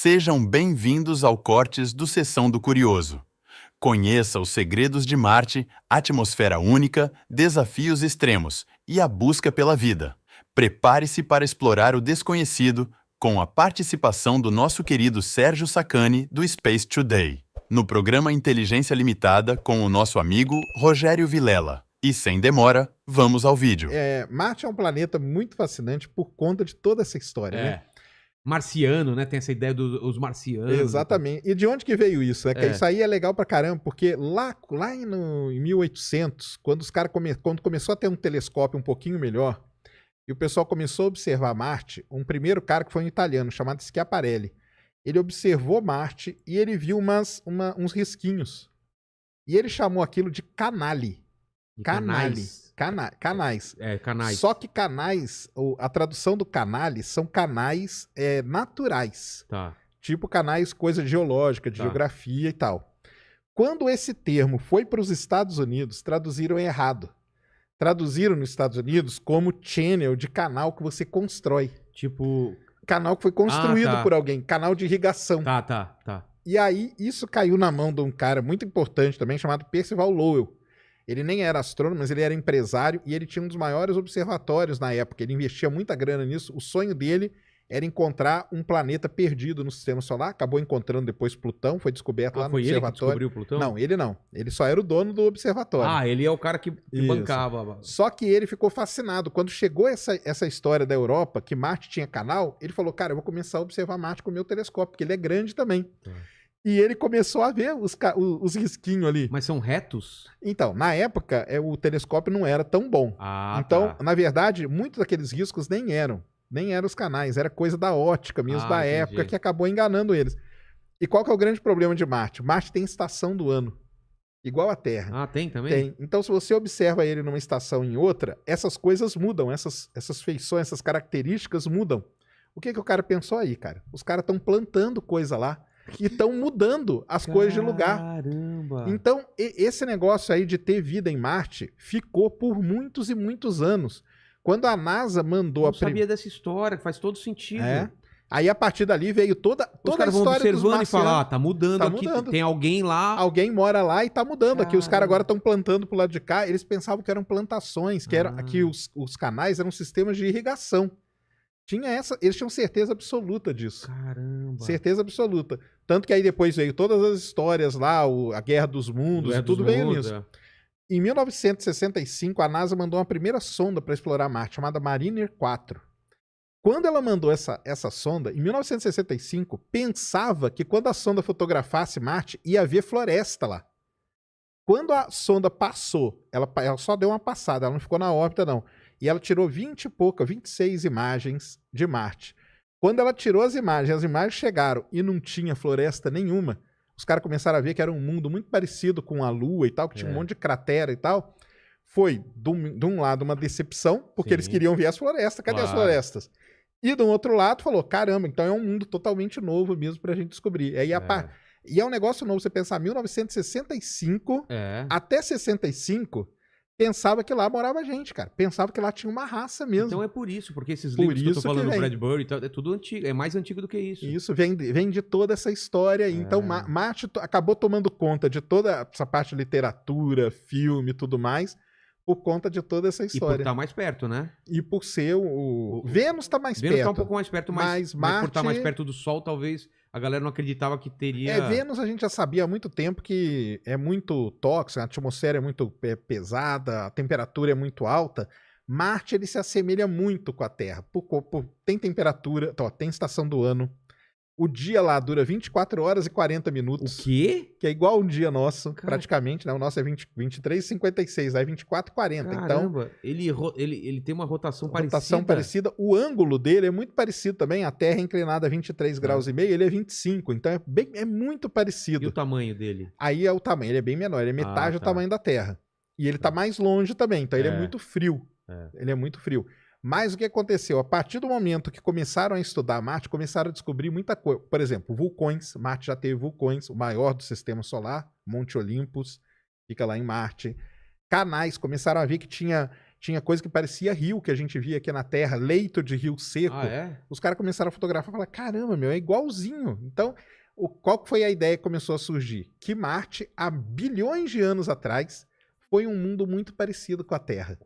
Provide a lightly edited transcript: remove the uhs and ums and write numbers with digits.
Sejam bem-vindos ao Cortes do Sessão do Curioso. Conheça os segredos de Marte, atmosfera única, desafios extremos e a busca pela vida. Prepare-se para explorar o desconhecido com a participação do nosso querido Sérgio Sacani, do Space Today, no programa Inteligência Limitada com o nosso amigo Rogério Vilela. E sem demora, vamos ao vídeo. Marte é um planeta muito fascinante por conta de toda essa história, né? Marciano, né? Tem essa ideia dos marcianos. Exatamente. E de onde que veio isso? Que isso aí é legal pra caramba, porque lá em 1800, quando quando começou a ter um telescópio um pouquinho melhor, e o pessoal começou a observar Marte, um primeiro cara que foi um italiano, chamado Schiaparelli, ele observou Marte e ele viu uns risquinhos. E ele chamou aquilo de canali. Canais. Canais. Só que canais, a tradução do canale são canais naturais. Tá. Tipo canais, coisa geológica, de geografia e tal. Quando esse termo foi para os Estados Unidos, traduziram errado. Traduziram nos Estados Unidos como channel, de canal que você constrói. Tipo... Canal que foi construído por alguém, canal de irrigação. Tá. E aí, isso caiu na mão de um cara muito importante também, chamado Percival Lowell. Ele nem era astrônomo, mas ele era empresário e ele tinha um dos maiores observatórios na época. Ele investia muita grana nisso. O sonho dele era encontrar um planeta perdido no sistema solar. Acabou encontrando depois Plutão, foi descoberto lá no observatório. Ele que descobriu Plutão? Não, ele não. Ele só era o dono do observatório. Ele é o cara que bancava. Só que ele ficou fascinado. Quando chegou essa história da Europa, que Marte tinha canal, ele falou, cara, eu vou começar a observar Marte com o meu telescópio, porque ele é grande também. E ele começou a ver os risquinhos ali. Mas são retos? Então, na época, o telescópio não era tão bom. Então, na verdade, muitos daqueles riscos nem eram os canais, era coisa da ótica mesmo, da época, que acabou enganando eles. E qual que é o grande problema de Marte? Marte tem estação do ano, igual a Terra. Tem também? Tem. Então, se você observa ele numa estação e em outra, essas coisas mudam, essas feições, essas características mudam. O que o cara pensou aí, cara? Os caras estão plantando coisa lá. E estão mudando as coisas de lugar. Caramba! Então, esse negócio aí de ter vida em Marte ficou por muitos e muitos anos. Quando a NASA mandou Eu sabia dessa história, que faz todo sentido. Aí, a partir dali, veio toda os caras a história vão observando dos e falar, tá mudando aqui, tem alguém lá. Alguém mora lá e tá mudando aqui. Os caras agora estão plantando pro lado de cá. Eles pensavam que eram plantações, que os canais eram sistemas de irrigação. Eles tinham certeza absoluta disso. Caramba. Certeza absoluta. Tanto que aí depois veio todas as histórias lá, a Guerra dos Mundos, tudo veio nisso. Em 1965, a NASA mandou uma primeira sonda para explorar Marte, chamada Mariner 4. Quando ela mandou essa sonda, em 1965, pensava que quando a sonda fotografasse Marte, ia haver floresta lá. Quando a sonda passou, ela só deu uma passada, ela não ficou na órbita, não. E ela tirou 26 imagens de Marte. Quando ela tirou as imagens chegaram e não tinha floresta nenhuma, os caras começaram a ver que era um mundo muito parecido com a Lua e tal, que tinha um monte de cratera e tal. Foi, de um lado, uma decepção, porque eles queriam ver as florestas. Cadê as florestas? E do outro lado, falou, caramba, então é um mundo totalmente novo mesmo pra gente descobrir. E é um negócio novo, você pensar, 1965 até 65... pensava que lá morava gente, cara. Pensava que lá tinha uma raça mesmo. Então é por isso, porque esses livros que eu tô falando, Bradbury e tal, é tudo antigo, é mais antigo do que isso. Isso, vem de toda essa história aí. Então, Marte acabou tomando conta de toda essa parte de literatura, filme e tudo mais, por conta de toda essa história. E por estar mais perto, né? E por ser Vênus tá mais perto. Vênus tá um pouco mais perto, mas Marte... por estar mais perto do Sol, talvez a galera não acreditava que teria... Vênus a gente já sabia há muito tempo que é muito tóxica, a atmosfera é muito pesada, a temperatura é muito alta. Marte, ele se assemelha muito com a Terra. Tem temperatura, tem estação do ano. O dia lá dura 24 horas e 40 minutos. O quê? Que é igual um dia nosso, praticamente, né? O nosso é 23,56, aí 24,40. Caramba, então, ele tem uma rotação parecida. Rotação parecida. O ângulo dele é muito parecido também. A Terra é inclinada a 23 graus e meio, ele é 25. Então é muito parecido. E o tamanho dele? Aí é o tamanho, ele é bem menor. Ele é metade do tamanho da Terra. E ele tá mais longe também, então ele é muito frio. Ele é muito frio. Mas o que aconteceu? A partir do momento que começaram a estudar Marte, começaram a descobrir muita coisa. Por exemplo, vulcões. Marte já teve vulcões, o maior do sistema solar, Monte Olympus, fica lá em Marte. Canais, começaram a ver que tinha coisa que parecia rio, que a gente via aqui na Terra, leito de rio seco. Os caras começaram a fotografar e falaram, caramba, meu, é igualzinho. Então, qual foi a ideia que começou a surgir? Que Marte, há bilhões de anos atrás, foi um mundo muito parecido com a Terra.